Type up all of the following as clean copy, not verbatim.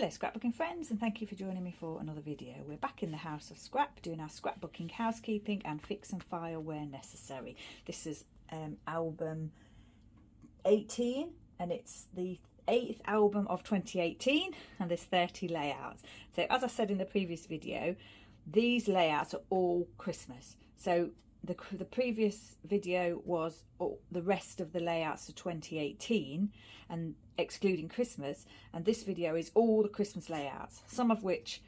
Hello scrapbooking friends, and thank you for joining me for another video. We're back in the house of scrap doing our scrapbooking, housekeeping and fix and file where necessary. This is album 18 and it's the 8th album of 2018 and there's 30 layouts. So as I said in the previous video, these layouts are all Christmas. So the previous video was the rest of the layouts of 2018 and excluding Christmas, and this video is all the Christmas layouts, some of which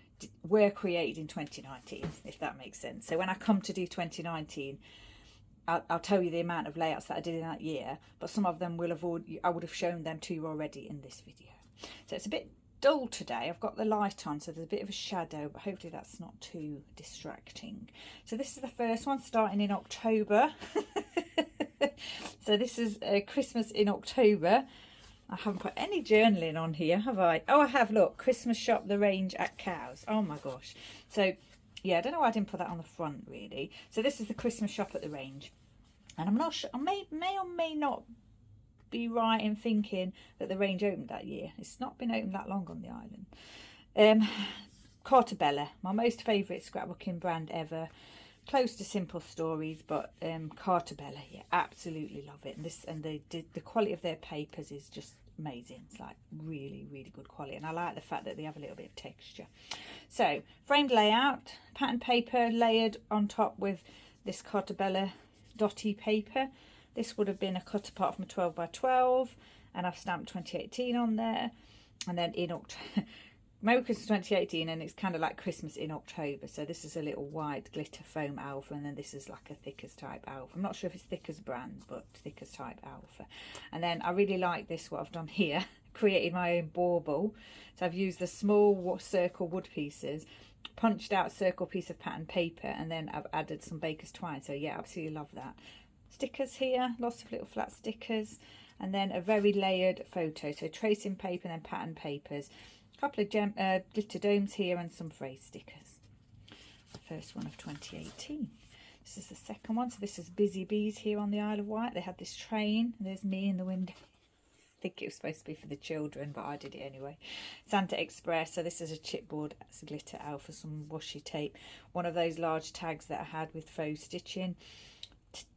were created in 2019, if that makes sense. So when I come to do 2019, I'll tell you the amount of layouts that I did in that year, but some of them I would have shown them to you already in this video. So it's a bit dull today. I've got the light on, so there's a bit of a shadow, but hopefully that's not too distracting. So this is the first one, starting in October. So this is Christmas in October. I haven't put any journaling on here, have I? Oh, I have. Look, Christmas shop the range at Cows. Oh my gosh. So yeah, I don't know why I didn't put that on the front really. So this is the Christmas shop at the range, and I'm not sure, I may or may not be right in thinking that the range opened that year. It's not been open that long on the island. Cartabella, my most favourite scrapbooking brand ever. Close to Simple Stories, but Cartabella, yeah, absolutely love it. And the quality of their papers is just amazing. It's like really good quality, and I like the fact that they have a little bit of texture. So framed layout, pattern paper layered on top with this Cartabella dotty paper. This would have been a cut apart from a 12 by 12, and I've stamped 2018 on there. And then in October, Merry Christmas 2018, and it's kind of like Christmas in October. So this is a little white glitter foam alpha, and then this is like a Thickers type alpha. I'm not sure if it's Thickers brand, but Thickers type alpha. And then I really like this, what I've done here, created my own bauble. So I've used the small circle wood pieces, punched out circle piece of pattern paper, and then I've added some baker's twine. So yeah, absolutely love that. Stickers here, lots of little flat stickers, and then a very layered photo. So tracing paper and then pattern papers. A couple of glitter domes here and some phrase stickers. The first one of 2018. This is the second one. So this is Busy Bees here on the Isle of Wight. They had this train, and there's me in the window. I think it was supposed to be for the children, but I did it anyway. Santa Express. So this is a chipboard. That's a glitter alpha, some washi tape. One of those large tags that I had with faux stitching.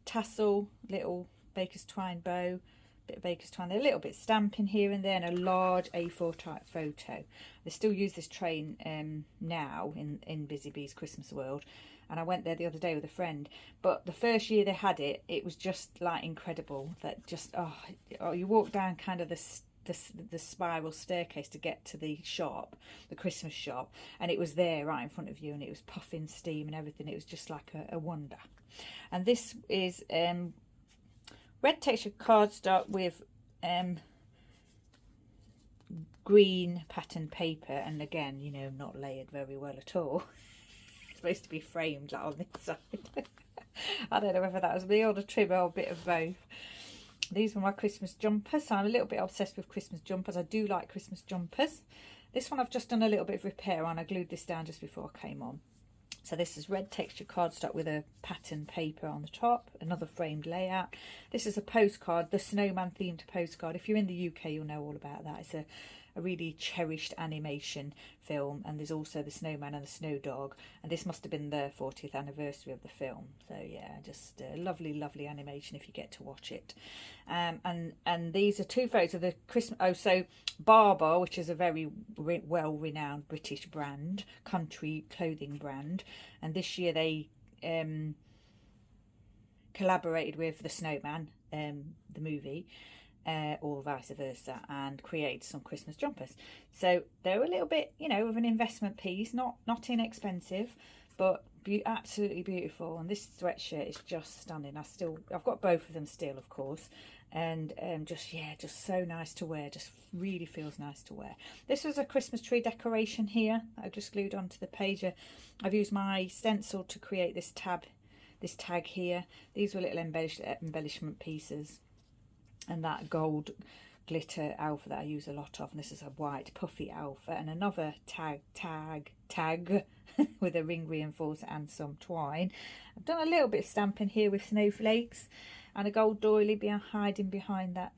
Tassel, little baker's twine bow, bit of baker's twine, a little bit stamping here and there, and a large A4 type photo. They still use this train now in Busy Bees Christmas World, and I went there the other day with a friend. But the first year they had it, it was just like incredible. That just oh you walk down kind of the spiral staircase to get to the shop, the Christmas shop, and it was there right in front of you, and it was puffing steam and everything. It was just like a wonder. And this is red texture cardstock with green pattern paper, and again, you know, not layered very well at all. It's supposed to be framed like on this side. I don't know whether that was me or the trim or a bit of both. These were my Christmas jumpers. So I'm a little bit obsessed with Christmas jumpers. I do like Christmas jumpers. This one I've just done a little bit of repair on. I glued this down just before I came on. So this is red texture cardstock with a pattern paper on the top, another framed layout. This is a postcard, the snowman themed postcard. If you're in the UK, you'll know all about that. It's a really cherished animation film, and there's also the snowman and the snow dog, and this must have been the 40th anniversary of the film. So yeah, just lovely animation if you get to watch it. And these are two photos of the Christmas. So Barbour, which is a very well-renowned British brand, country clothing brand, and this year they collaborated with the Snowman, the movie, or vice versa, and create some Christmas jumpers. So they're a little bit, you know, of an investment piece, not inexpensive, but absolutely beautiful. And this sweatshirt is just stunning. I've got both of them still, of course, and just so nice to wear. Just really feels nice to wear. This was a Christmas tree decoration here that I just glued onto the page. I've used my stencil to create this tag here. These were little embellishment pieces, and that gold glitter alpha that I use a lot of, and this is a white puffy alpha, and another tag with a ring reinforcer and some twine. I've done a little bit of stamping here with snowflakes, and a gold doily hiding behind that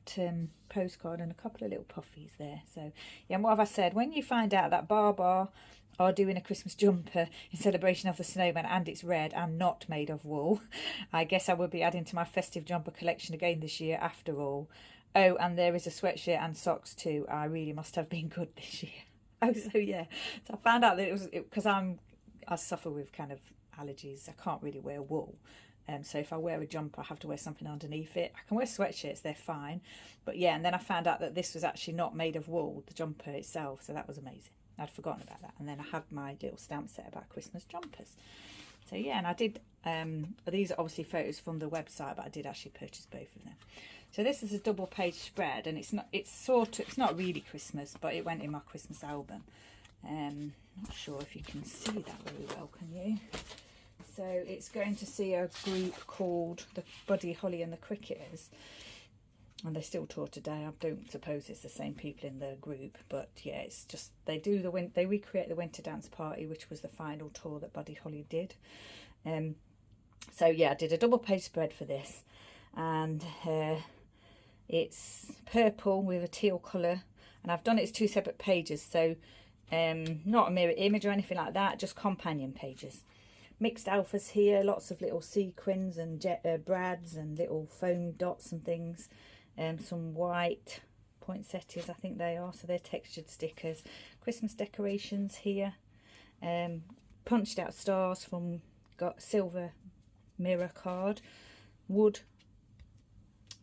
postcard, and a couple of little puffies there. So yeah, and what have I said? When you find out that Bar are doing a Christmas jumper in celebration of the snowman and it's red and not made of wool, I guess I will be adding to my festive jumper collection again this year after all. Oh, and there is a sweatshirt and socks too. I really must have been good this year. Oh, so yeah, so I found out that it was because I suffer with kind of allergies. I can't really wear wool. So if I wear a jumper, I have to wear something underneath it. I can wear sweatshirts, they're fine. But yeah, and then I found out that this was actually not made of wool, the jumper itself. So that was amazing. I'd forgotten about that. And then I had my little stamp set about Christmas jumpers. So yeah, and I did, these are obviously photos from the website, but I did actually purchase both of them. So this is a double page spread, and it's not really Christmas, but it went in my Christmas album. Not sure if you can see that very well, can you? So it's going to see a group called the Buddy Holly and the Cricketers, and they still tour today. I don't suppose it's the same people in the group, but yeah, it's just they recreate the winter dance party, which was the final tour that Buddy Holly did. So yeah, I did a double page spread for this, and it's purple with a teal colour, and I've done it as 2 separate pages, so not a mirror image or anything like that, just companion pages. Mixed alphas here, lots of little sequins and brads and little foam dots and things. Some white poinsettias, I think they are, so they're textured stickers. Christmas decorations here. Punched out stars from got silver mirror card. Wood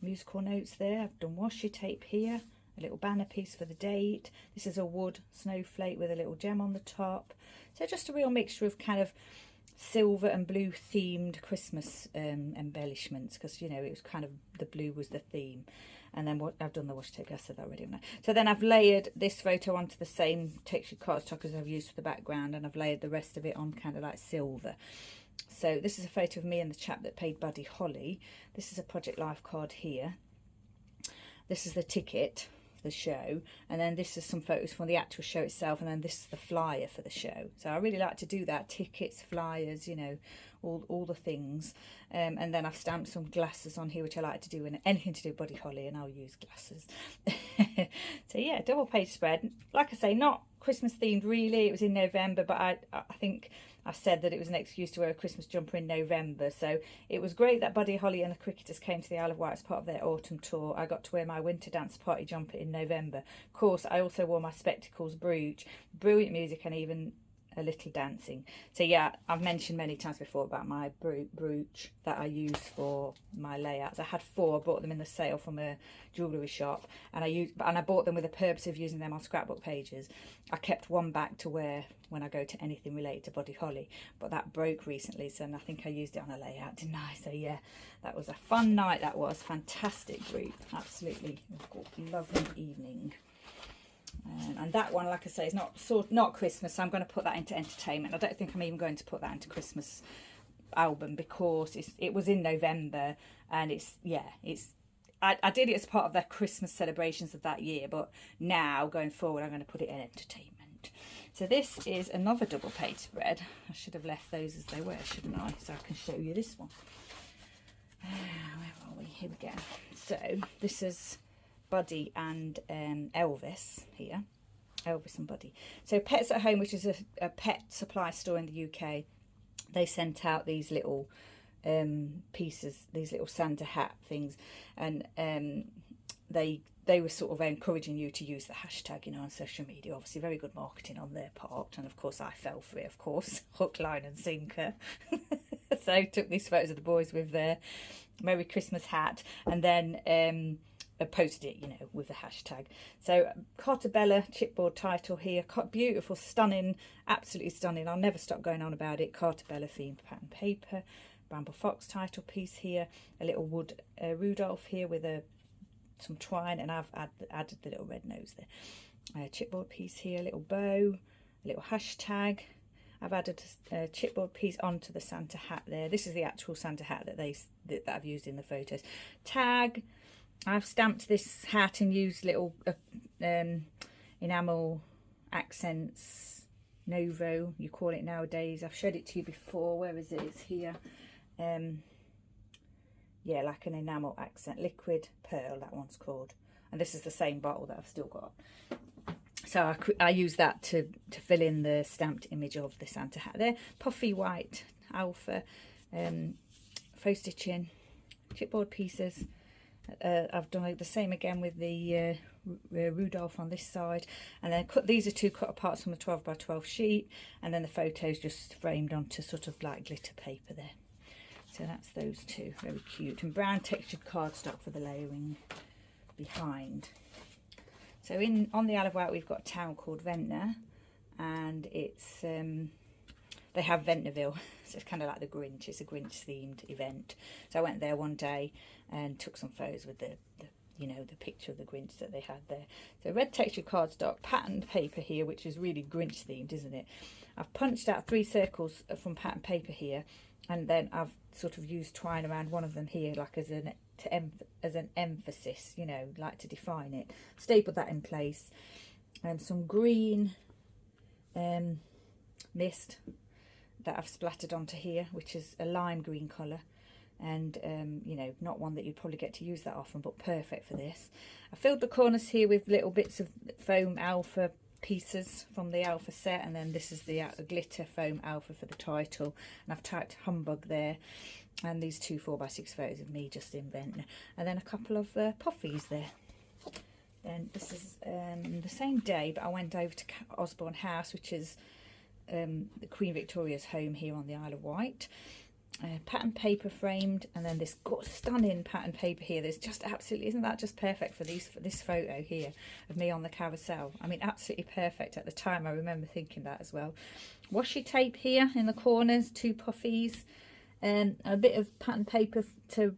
musical notes there. I've done washi tape here. A little banner piece for the date. This is a wood snowflake with a little gem on the top. So just a real mixture of kind of silver and blue themed Christmas embellishments, because you know it was kind of the blue was the theme. And then what I've done the washi tape, I said that already, haven't I? So then I've layered this photo onto the same textured cardstock as I've used for the background, and I've layered the rest of it on kind of like silver. So this is a photo of me and the chap that played Buddy Holly. This is a Project Life card here. This is the ticket, the show, and then this is some photos from the actual show itself, and then this is the flyer for the show. So I really like to do that, tickets, flyers, you know, all the things. And then I've stamped some glasses on here, which I like to do, and anything to do with Buddy Holly, and I'll use glasses. So yeah, double page spread. Like I say, not Christmas themed really. It was in November, but I think I said that it was an excuse to wear a Christmas jumper in November. So it was great that Buddy Holly and the Cricketers came to the Isle of Wight as part of their autumn tour. I got to wear my winter dance party jumper in November. Of course, I also wore my spectacles, brooch, brilliant music, and even a little dancing. So yeah, I've mentioned many times before about my brooch that I use for my layouts. I had 4, I bought them in the sale from a jewellery shop, and I bought them with the purpose of using them on scrapbook pages. I kept one back to wear when I go to anything related to Buddy Holly, but that broke recently, so I think I used it on a layout, didn't I? So yeah, that was a fun night. That was fantastic group, absolutely lovely evening. And that one, like I say, is not Christmas, so I'm going to put that into entertainment. I don't think I'm even going to put that into Christmas album, because it was in November, and I did it as part of their Christmas celebrations of that year, but now going forward I'm going to put it in entertainment. So this is another double page spread. I should have left those as they were, shouldn't I? So I can show you this one. Where are we? Here we go. So this is Buddy and Elvis here. Elvis and Buddy. So Pets at Home, which is a pet supply store in the UK, they sent out these little pieces, these little Santa hat things, and they were sort of encouraging you to use the hashtag, you know, on social media. Obviously very good marketing on their part, and of course I fell for it, of course, hook, line and sinker. So I took these photos of the boys with their Merry Christmas hat, and then posted it, you know, with the hashtag. So Cartabella chipboard title here, beautiful, stunning, absolutely stunning. I'll never stop going on about it. Cartabella themed pattern paper, Bramble Fox title piece here, a little wood Rudolph here with some twine, and I've added the little red nose there. Chipboard piece here, a little bow, a little hashtag. I've added a chipboard piece onto the Santa hat there. This is the actual Santa hat that I've used in the photos. Tag. I've stamped this hat and used little enamel accents, Novo, you call it nowadays. I've showed it to you before. Where is it? It's here. yeah, like an enamel accent, liquid pearl, that one's called. And this is the same bottle that I've still got. So I use that to fill in the stamped image of the Santa hat there. Puffy white alpha, faux stitching, chipboard pieces. I've done the same again with the Rudolph on this side, and then these are 2 cut aparts from a 12 by 12 sheet, and then the photos just framed onto sort of like glitter paper there. So that's those 2, very cute. And brown textured cardstock for the layering behind. So on the Isle of Wight we've got a town called Ventnor, and it's they have Ventnorville, so it's kind of like the Grinch. It's a Grinch themed event. So I went there one day and took some photos with the you know, the picture of the Grinch that they had there. So red textured cardstock, patterned paper here, which is really Grinch themed, isn't it? I've punched out 3 circles from patterned paper here, and then I've sort of used twine around one of them here, like as an emphasis, you know, like to define it. Stapled that in place. Some green mist that I've splattered onto here, which is a lime green colour, and you know, not one that you'd probably get to use that often, but perfect for this. I filled the corners here with little bits of foam alpha pieces from the alpha set, and then this is the glitter foam alpha for the title, and I've typed humbug there, and these 2 4x6 photos of me just in Ventnor, and then a couple of puffies there. Then this is the same day, but I went over to Osborne House, which is the Queen Victoria's home here on the Isle of Wight. Pattern paper framed, and then this stunning pattern paper here. There's just absolutely, isn't that just perfect for this photo here of me on the carousel? I mean, absolutely perfect. At the time I remember thinking that as well. Washi tape here in the corners, 2 puffies, and a bit of pattern paper to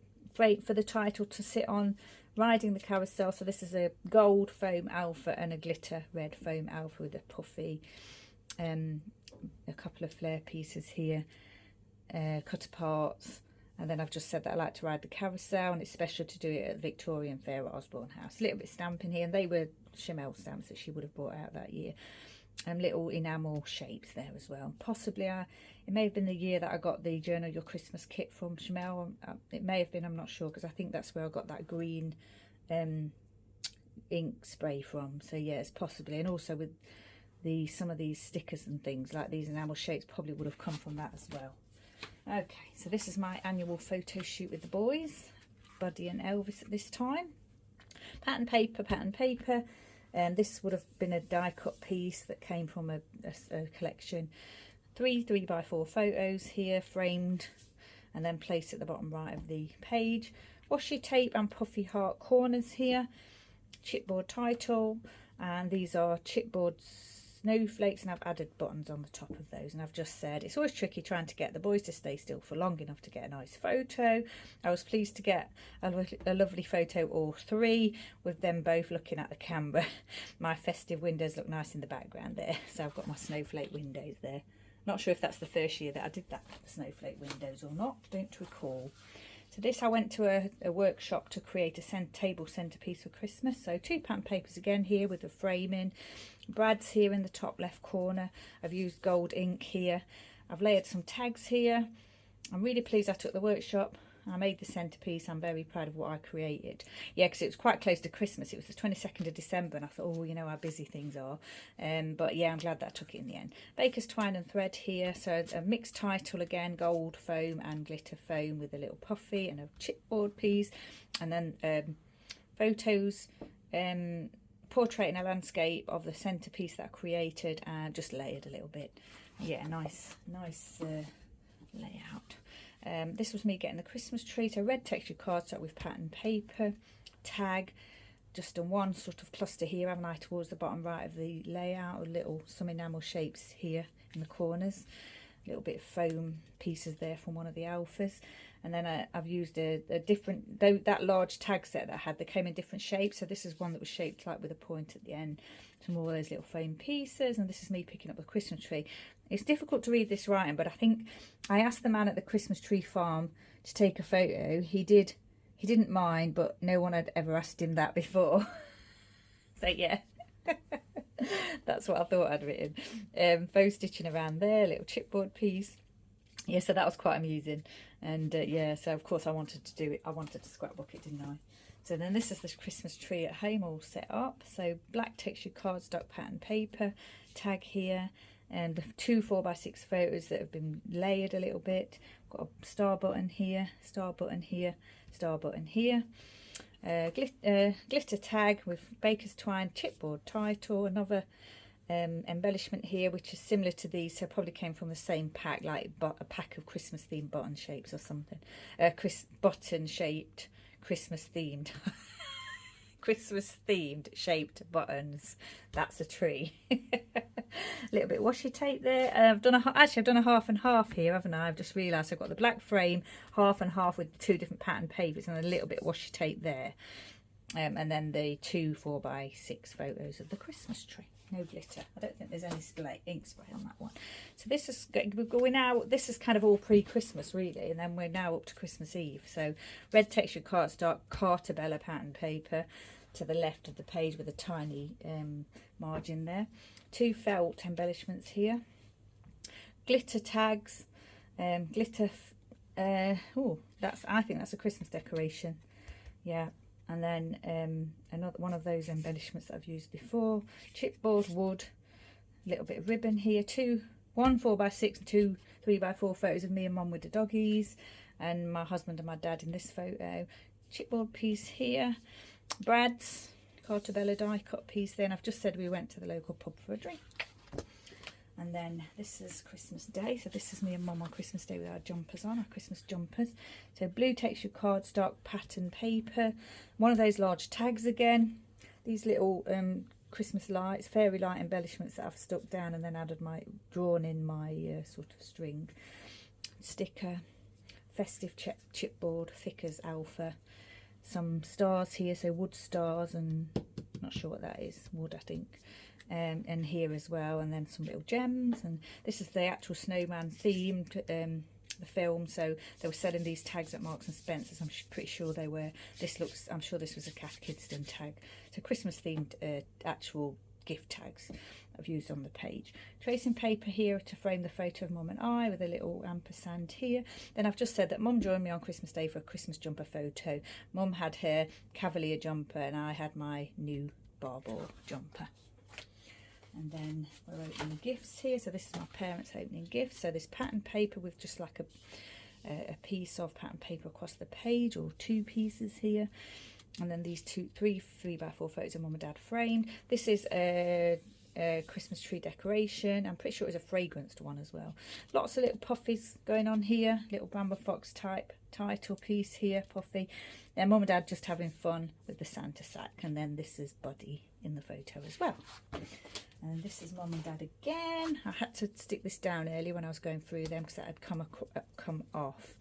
for the title to sit on, riding the carousel. So this is a gold foam alpha and a glitter red foam alpha with a puffy, a couple of flare pieces here, cut aparts, and then I've just said that I like to ride the carousel, and it's special to do it at the Victorian Fair at Osborne House. A little bit stamping here, and they were Chamel stamps that she would have brought out that year. Little enamel shapes there as well. Possibly it may have been the year that I got the Journal Your Christmas kit from Chamel. It may have been, I'm not sure, because I think that's where I got that green ink spray from. So yes, possibly. And also with some of these stickers and things like these enamel shapes probably would have come from that as well. Okay, so this is my annual photo shoot with the boys, Buddy and Elvis at this time. Pattern paper, and this would have been a die cut piece that came from a collection. 3 3x4 photos here framed, and then placed at the bottom right of the page. Washi tape and puffy heart corners here. Chipboard title, and these are chipboard snowflakes, and I've added buttons on the top of those. And I've just said it's always tricky trying to get the boys to stay still for long enough to get a nice photo. I was pleased to get a lovely photo, all 3, with them both looking at the camera. My festive windows look nice in the background there, so I've got my snowflake windows there. Not sure if that's the first year that I did that, snowflake windows, or not, don't recall. So this, I went to a workshop to create a table centrepiece for Christmas. So 2 pattern papers again here with the framing. Brad's here in the top left corner. I've used gold ink here. I've layered some tags here. I'm really pleased I took the workshop. I made the centrepiece. I'm very proud of what I created. Yeah, because it was quite close to Christmas. It was the 22nd of December, and I thought, oh, you know how busy things are. But yeah, I'm glad that I took it in the end. Baker's twine and thread here. So a mixed title again, gold foam and glitter foam with a little puffy and a chipboard piece. And then photos, portrait in a landscape of the centrepiece that I created, and just layered a little bit. Yeah, nice layout. This was me getting the Christmas tree. So red textured cardstock with pattern paper, tag, just done one sort of cluster here, haven't I, towards the bottom right of the layout, some enamel shapes here in the corners, a little bit of foam pieces there from one of the alphas. And then I've used a different, that large tag set that I had, they came in different shapes. So this is one that was shaped like with a point at the end, some more of those little foam pieces. And this is me picking up the Christmas tree. It's difficult to read this writing, but I think I asked the man at the Christmas tree farm to take a photo. He didn't mind, but no one had ever asked him that before. So yeah, that's what I thought I'd written. Faux stitching around there, little chipboard piece. Yeah, so that was quite amusing. And yeah, so of course I wanted to do it. I wanted to scrapbook it, didn't I? So then this is the Christmas tree at home all set up. So black textured cardstock pattern paper, tag here, and the 2 4x6 photos that have been layered a little bit. Got a star button here, star button here, star button here. Glitter tag with baker's twine, chipboard title, another embellishment here which is similar to these, so probably came from the same pack, like a pack of Christmas themed button shapes or something. Button shaped Christmas themed Christmas themed shaped buttons. That's a tree. A little bit washi tape there. I've done a half and half here, haven't I? I've just realised I've got the black frame half and half with 2 different pattern papers and a little bit washi tape there. And then the 2 4x6 photos of the Christmas tree. No glitter. I don't think there's any ink spray on that one. So this is going out. This is kind of all pre-Christmas really, and then we're now up to Christmas Eve. So red textured cardstock, Cartabella pattern paper to the left of the page with a tiny margin there. 2 felt embellishments here. Glitter tags, glitter. Oh, I think that's a Christmas decoration. Yeah. And then another one of those embellishments that I've used before. Chipboard wood, a little bit of ribbon here. 1 4x6 and 2 3x4 photos of me and Mum with the doggies, and my husband and my dad in this photo. Chipboard piece here. Brad's Cartabella die cut piece there. And I've just said we went to the local pub for a drink. And then this is Christmas Day. So this is me and Mum on Christmas Day with our jumpers on, our Christmas jumpers. So blue textured cardstock, pattern paper. One of those large tags again. These little Christmas lights, fairy light embellishments that I've stuck down and then drawn in my sort of string. Sticker, festive chipboard, thick as alpha. Some stars here, so wood stars, and not sure what that is, wood I think. And here as well, and then some little gems. And this is the actual snowman themed the film, so they were selling these tags at Marks and Spencer's. I'm pretty sure they were. I'm sure this was a Cath Kidston tag. So Christmas themed actual gift tags I've used on the page. Tracing paper here to frame the photo of Mum and I with a little ampersand here. Then I've just said that Mum joined me on Christmas Day for a Christmas jumper photo. Mum had her Cavalier jumper and I had my new Barbor jumper. And then we're opening gifts here. So this is my parents opening gifts. So this pattern paper with just like a piece of pattern paper across the page, or 2 pieces here. And then these 3 3x4 photos of Mum and Dad framed. This is a Christmas tree decoration. I'm pretty sure it was a fragranced one as well. Lots of little puffies going on here. Little Bramble Fox type title piece here, puffy. Then Mum and Dad just having fun with the Santa sack. And then this is Buddy in the photo as well. And this is Mum and Dad again. I had to stick this down earlier when I was going through them because that had come off.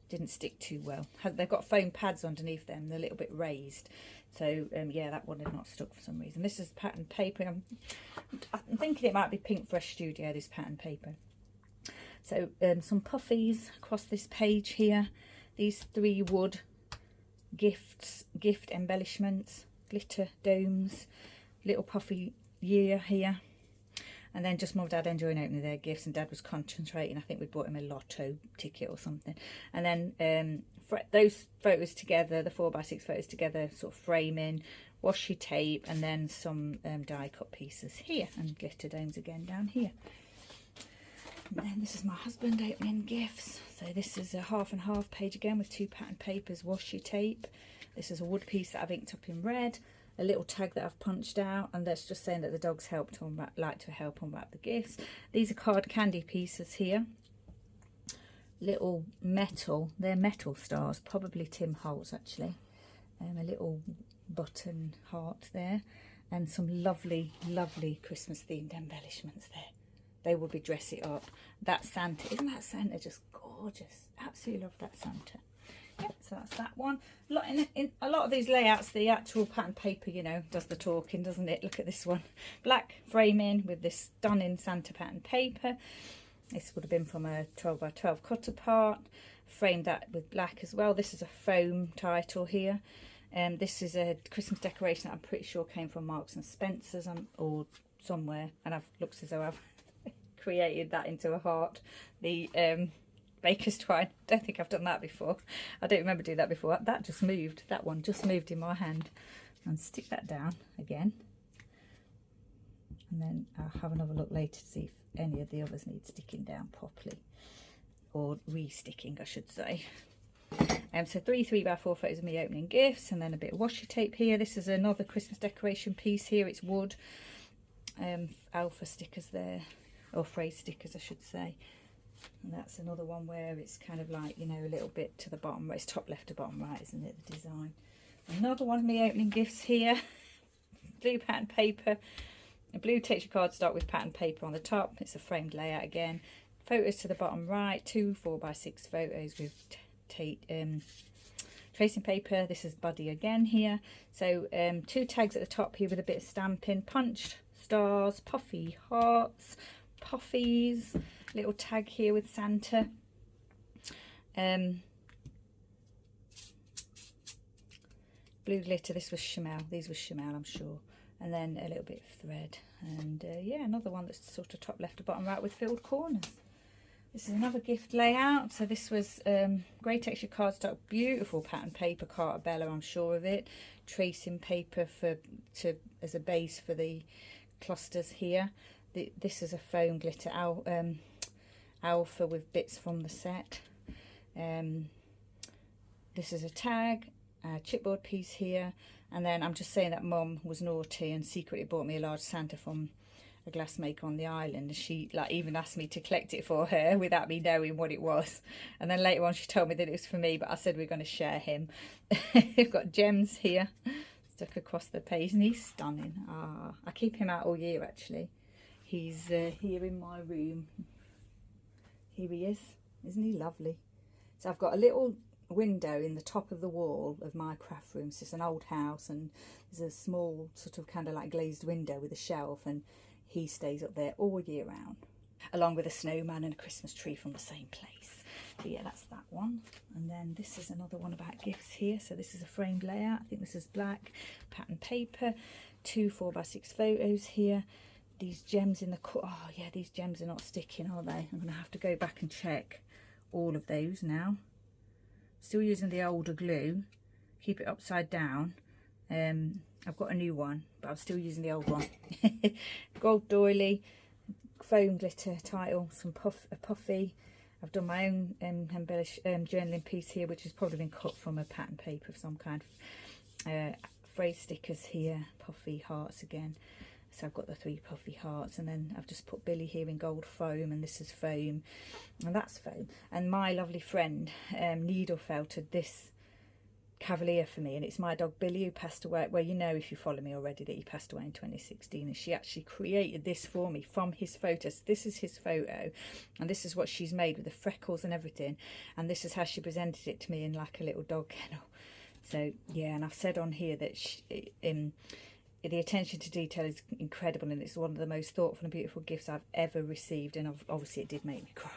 Didn't stick too well. They've got foam pads underneath them. They're a little bit raised. So yeah, that one had not stuck for some reason. This is pattern paper. I'm thinking it might be Pink Fresh Studio, this pattern paper. So some puffies across this page here. These 3 wood gift embellishments, glitter domes, little puffy year here, and then just Mum and Dad enjoying opening their gifts, and Dad was concentrating. I think we bought him a lotto ticket or something. And then those photos together, the 4x6 photos together, sort of framing, washi tape, and then some die cut pieces here, and glitter domes again down here. And then this is my husband opening gifts. So this is a half and half page again with 2 pattern papers, washi tape. This is a wood piece that I've inked up in red. A little tag that I've punched out, and that's just saying that the dogs like to help unwrap the gifts. These are card candy pieces here. Little metal, they're metal stars, probably Tim Holtz actually. A little button heart there, and some lovely, lovely Christmas themed embellishments there. They will be dress it up. That Santa, isn't that Santa just gorgeous? Absolutely love that Santa. Yep, so that's that one. In a lot of these layouts, the actual pattern paper, you know, does the talking, doesn't it? Look at this one. Black framing with this stunning Santa pattern paper. This would have been from a 12x12 cut apart. Framed that with black as well. This is a foam title here. This is a Christmas decoration that I'm pretty sure came from Marks and Spencer's or somewhere. And looks as though I've created that into a heart. The baker's twine. Don't think I've done that before. I don't remember doing that before. That just moved. That one just moved in my hand. And stick that down again. And then I'll have another look later to see if any of the others need sticking down properly. Or re-sticking, I should say. So 3 3x4 photos of me opening gifts, and then a bit of washi tape here. This is another Christmas decoration piece here. It's wood. Alpha stickers there, or phrase stickers I should say. And that's another one where it's kind of like, you know, a little bit to the bottom, it's top left to bottom right, isn't it, the design. Another one of me opening gifts here. Blue pattern paper, a blue texture cardstock with pattern paper on the top. It's a framed layout again. Photos to the bottom right, 2 4x6 photos with tracing paper. This is Buddy again here. So 2 tags at the top here with a bit of stamping, punched stars, puffy hearts, puffies, little tag here with Santa. Blue glitter, this was Chamel, these were Chamel I'm sure, and then a little bit of thread, and yeah, another one that's sort of top left to bottom right with filled corners. This is another gift layout. So this was grey texture cardstock, beautiful pattern paper, Carter Bella, I'm sure of it. Tracing paper as a base for the clusters here. This is a foam glitter alpha with bits from the set. This is a tag, a chipboard piece here, and then I'm just saying that Mum was naughty and secretly bought me a large Santa from a glassmaker on the island, and she like even asked me to collect it for her without me knowing what it was. And then later on she told me that it was for me, but I said we're going to share him. We've got gems here stuck across the page, and he's stunning. I keep him out all year actually. He's here in my room. Here he is. Isn't he lovely? So I've got a little window in the top of the wall of my craft room. So it's an old house, and there's a small sort of kind of like glazed window with a shelf, and he stays up there all year round, along with a snowman and a Christmas tree from the same place. So yeah, that's that one. And then this is another one about gifts here. So this is a framed layout. I think this is black pattern paper, 2 4x6 photos here. These gems in the oh yeah, these gems are not sticking, are they? I'm gonna have to go back and check all of those now. Still using the older glue, keep it upside down. I've got a new one, but I'm still using the old one. Gold doily, foam glitter title, some puffy. I've done my own journaling piece here, which has probably been cut from a pattern paper of some kind. Phrase stickers here, puffy hearts again. So I've got the 3 puffy hearts, and then I've just put Billy here in gold foam, and this is foam, and that's foam. And my lovely friend needle felted this Cavalier for me, and it's my dog Billy, who passed away. Well, you know, if you follow me already, that he passed away in 2016, and she actually created this for me from his photos. This is his photo, and this is what she's made with the freckles and everything, and this is how she presented it to me in like a little dog kennel. So yeah, and I've said on here that the attention to detail is incredible, and it's one of the most thoughtful and beautiful gifts I've ever received, and obviously it did make me cry.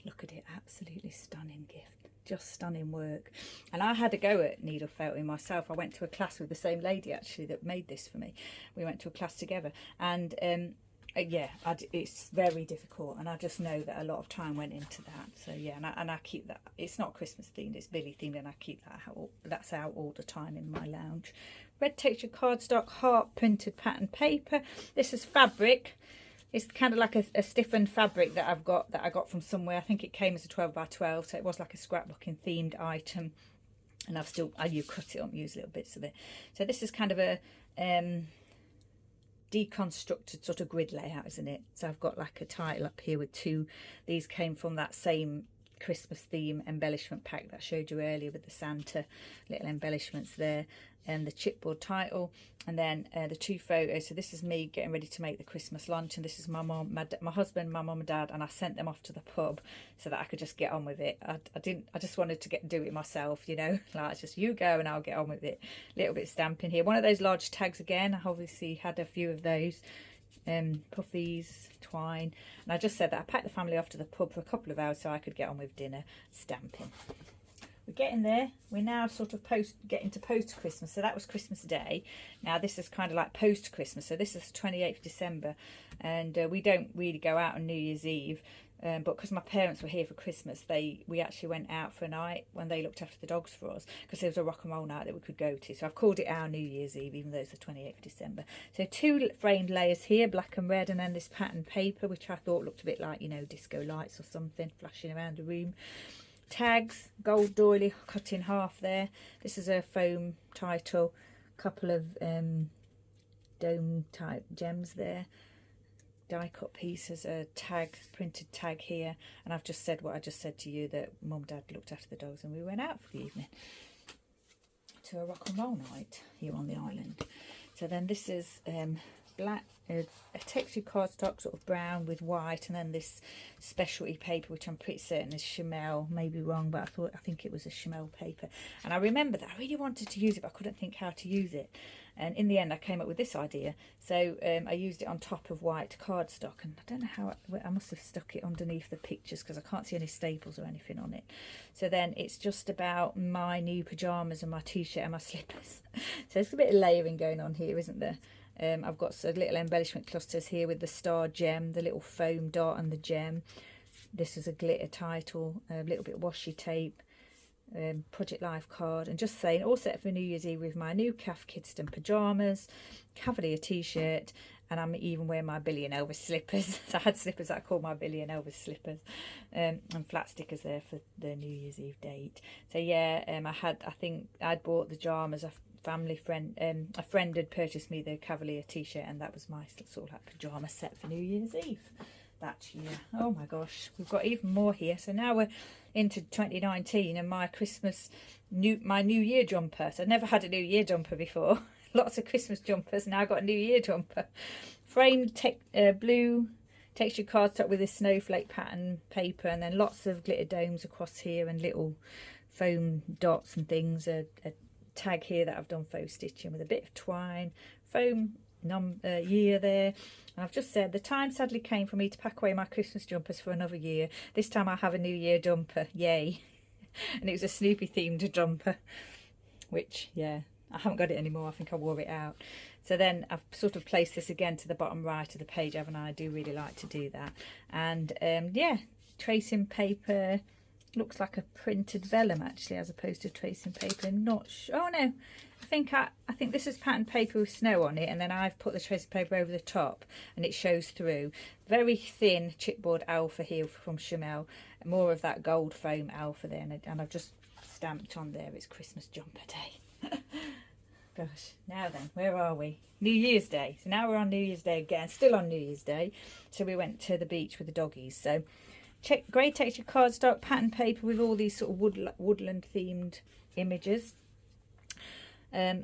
Look at it, absolutely stunning gift. Just stunning work. And I had a go at needle felting myself. I went to a class with the same lady actually that made this for me. We went to a class together, and yeah, it's very difficult, and I just know that a lot of time went into that. So yeah, and I keep that. It's not Christmas themed, it's Billy themed, and I keep that out. That's out all the time in my lounge. Red texture cardstock, heart printed pattern paper. This is fabric. It's kind of like a stiffened fabric that I got from somewhere. I think it came as a 12x12, so it was like a scrapbooking themed item. And you cut it up, use little bits of it. So this is kind of a deconstructed sort of grid layout, isn't it? So I've got like a title up here with 2. These came from that same Christmas theme embellishment pack that I showed you earlier with the Santa little embellishments there, and the chipboard title, and then the 2 photos. So this is me getting ready to make the Christmas lunch, and this is my mum, my husband, my mum and dad, and I sent them off to the pub so that I could just get on with it. I just wanted to do it myself, you know, like it's just you go and I'll get on with it. A little bit of stamping here, one of those large tags again. I obviously had a few of those. Puffies, twine, and I just said that I packed the family off to the pub for a couple of hours so I could get on with dinner stamping. We're getting there. We're now sort of getting to post-Christmas. So that was Christmas Day. Now this is kind of like post-Christmas. So this is the 28th of December, and we don't really go out on New Year's Eve. But because my parents were here for Christmas, we actually went out for a night when they looked after the dogs for us, because there was a rock and roll night that we could go to. So I've called it our New Year's Eve, even though it's the 28th of December. So 2 framed layers here, black and red, and then this pattern paper, which I thought looked a bit like, you know, disco lights or something flashing around the room. Tags, gold doily cut in half there. This is a foam title, couple of dome type gems there. Die cut pieces, a tag, printed tag here, and I've just said what I just said to you, that Mum, Dad looked after the dogs and we went out for the evening to a rock and roll night here on the island. So then this is black, a textured cardstock, sort of brown with white, and then this specialty paper, which I'm pretty certain is Chamel, maybe wrong, but I think it was a Chamel paper. And I remember that I really wanted to use it, but I couldn't think how to use it. And in the end, I came up with this idea. So I used it on top of white cardstock, and I don't know how, I must have stuck it underneath the pictures because I can't see any staples or anything on it. So then it's just about my new pyjamas and my t-shirt and my slippers. So there's a bit of layering going on here, isn't there? I've got some little embellishment clusters here with the star gem, the little foam dart and the gem. This is a glitter title, a little bit of washi tape, Project Life card, and just saying all set for New Year's Eve with my new Calf Kidston pyjamas, Cavalier t-shirt, and I'm even wearing my Billy and Elvis slippers. So I had slippers that I called my Billy and Elvis slippers, and flat stickers there for the New Year's Eve date. So yeah, I think I'd bought the pyjamas. A friend had purchased me the Cavalier t-shirt, and that was my sort of like pyjama set for New Year's Eve that year. Oh my gosh, we've got even more here. So now we're into 2019 and my my New Year jumper. So I've never had a New Year jumper before. Lots of Christmas jumpers, now I've got a New Year jumper. Framed blue textured cardstock with this snowflake pattern paper, and then lots of glitter domes across here and little foam dots and things. A tag here that I've done faux stitching with a bit of twine, foam year there. And I've just said the time sadly came for me to pack away my Christmas jumpers for another year. This time I have a New Year jumper, yay. And it was a Snoopy themed jumper, which, yeah, I haven't got it anymore. I think I wore it out. So then I've sort of placed this again to the bottom right of the page, haven't I? I do really like to do that. And yeah, tracing paper, looks like a printed vellum actually, as opposed to tracing paper. I'm not sure. Oh no, I think this is pattern paper with snow on it, and then I've put the tracing paper over the top and it shows through. Very thin chipboard alpha here from Chamel, more of that gold foam alpha there, and I've just stamped on there it's Christmas jumper day. Gosh, now then, where are we? New Year's Day. So now we're on New Year's Day again, still on New Year's Day. So we went to the beach with the doggies. So grey textured cardstock, pattern paper with all these sort of woodland themed images.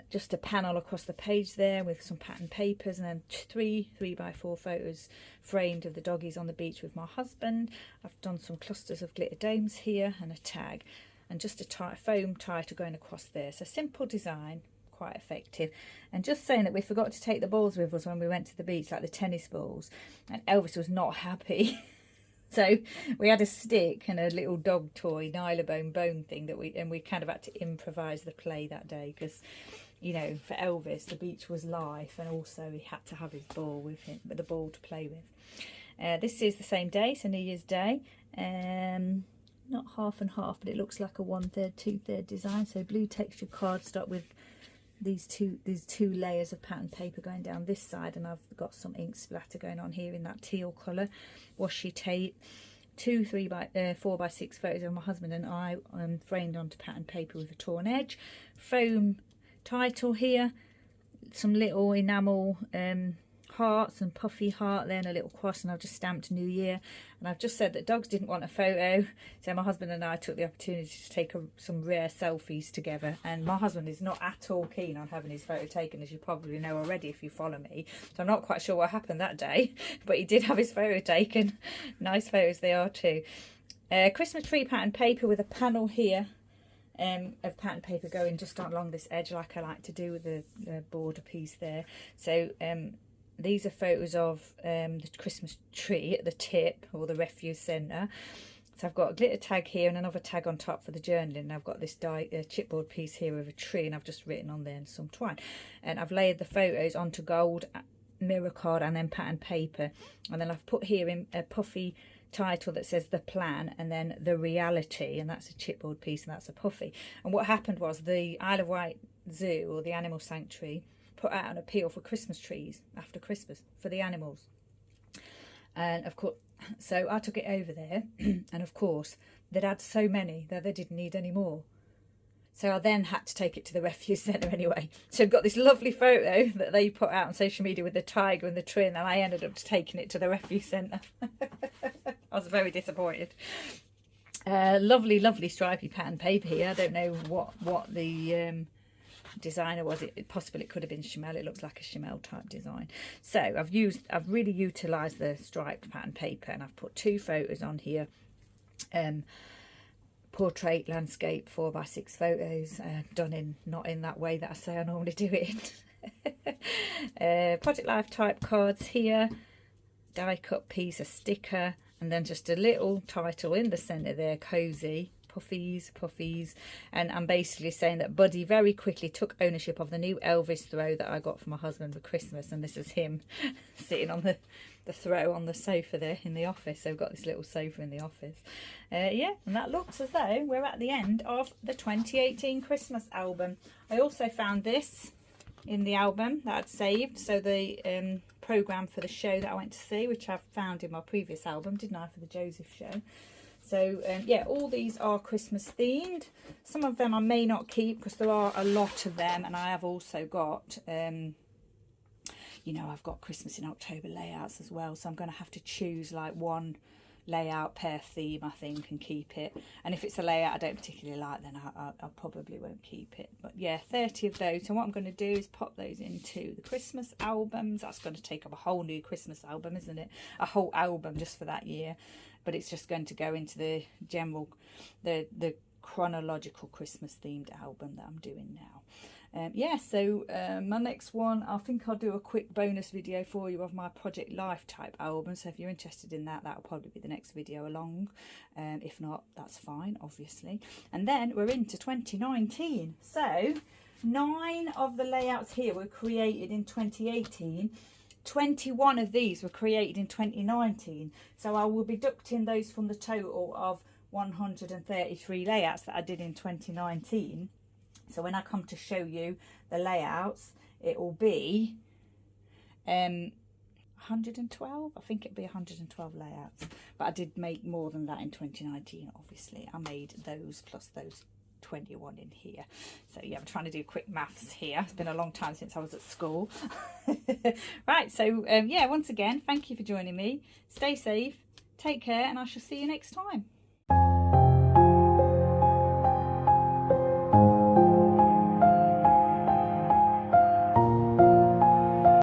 Just a panel across the page there with some pattern papers, and then 3x4 photos framed of the doggies on the beach with my husband. I've done some clusters of glitter domes here and a tag, and just a foam title going across there. So simple design, quite effective. And just saying that we forgot to take the balls with us when we went to the beach, like the tennis balls, and Elvis was not happy. So we had a stick and a little dog toy, nylabone bone thing that we kind of had to improvise the play that day, because, you know, for Elvis the beach was life, and also he had to have his ball with him, but the ball to play with. This is the same day, so New Year's Day. Not half and half, but it looks like a 1/3, 2/3 design. So blue textured cardstock with these two layers of pattern paper going down this side, and I've got some ink splatter going on here in that teal colour. Washi tape, 4x6 photos of my husband and I framed onto pattern paper with a torn edge. Foam title here, some little enamel hearts and puffy heart there, and a little cross, and I've just stamped New Year. And I've just said that dogs didn't want a photo, so my husband and I took the opportunity to take some rare selfies together, and my husband is not at all keen on having his photo taken, as you probably know already if you follow me, so I'm not quite sure what happened that day, but he did have his photo taken. Nice photos they are too. Christmas tree pattern paper with a panel here of pattern paper going just along this edge, like I like to do with the border piece there. So these are photos of the Christmas tree at the tip, or the refuse centre. So I've got a glitter tag here and another tag on top for the journaling. And I've got this chipboard piece here of a tree, and I've just written on there and some twine. And I've layered the photos onto gold mirror card and then pattern paper. And then I've put here in a puffy title that says the plan, and then the reality, and that's a chipboard piece, and that's a puffy. And what happened was the Isle of Wight Zoo, or the Animal Sanctuary, put out an appeal for Christmas trees after Christmas for the animals. And of course, so I took it over there, and of course they'd had so many that they didn't need any more. So I then had to take it to the refuse centre anyway. So I've got this lovely photo that they put out on social media with the tiger and the tree, and then I ended up taking it to the refuse centre. I was very disappointed. Lovely, lovely stripy pattern paper here. I don't know what the designer was. It possibly it could have been Chamel. It looks like a Chamel type design. So I've really utilised the striped pattern paper, and I've put 2 photos on here. Portrait landscape 4x6 photos, done not in that way that I say I normally do it. Project Life type cards here, die cut piece, a sticker, and then just a little title in the centre there, cozy. Puffies, and I'm basically saying that Buddy very quickly took ownership of the new Elvis throw that I got for my husband for Christmas, and this is him sitting on the throw on the sofa there in the office. So we've got this little sofa in the office. Yeah, and that looks as though we're at the end of the 2018 Christmas album. I also found this in the album that I'd saved, so the programme for the show that I went to see, which I've found in my previous album, didn't I, for the Joseph show. So yeah, all these are Christmas themed. Some of them I may not keep because there are a lot of them, and I have also got you know, I've got Christmas in October layouts as well, so I'm going to have to choose like one layout per theme, I think, and keep it. And if it's a layout I don't particularly like, then I probably won't keep it. But yeah, 30 of those. So what I'm going to do is pop those into the Christmas albums. That's going to take up a whole new Christmas album, isn't it? A whole album just for that year. But it's just going to go into the general, the chronological Christmas themed album that I'm doing now. Yeah, so my next one, I think I'll do a quick bonus video for you of my Project Life type album. So if you're interested in that, that'll probably be the next video along. If not, that's fine, obviously. And then we're into 2019. So 9 of the layouts here were created in 2018. 21 of these were created in 2019. So I will be deducting those from the total of 133 layouts that I did in 2019. So when I come to show you the layouts, it will be 112. I think it'll be 112 layouts. But I did make more than that in 2019, obviously. I made those plus those 21 in here. So yeah, I'm trying to do quick maths here. It's been a long time since I was at school. Right, so yeah, once again, thank you for joining me. Stay safe, take care, and I shall see you next time.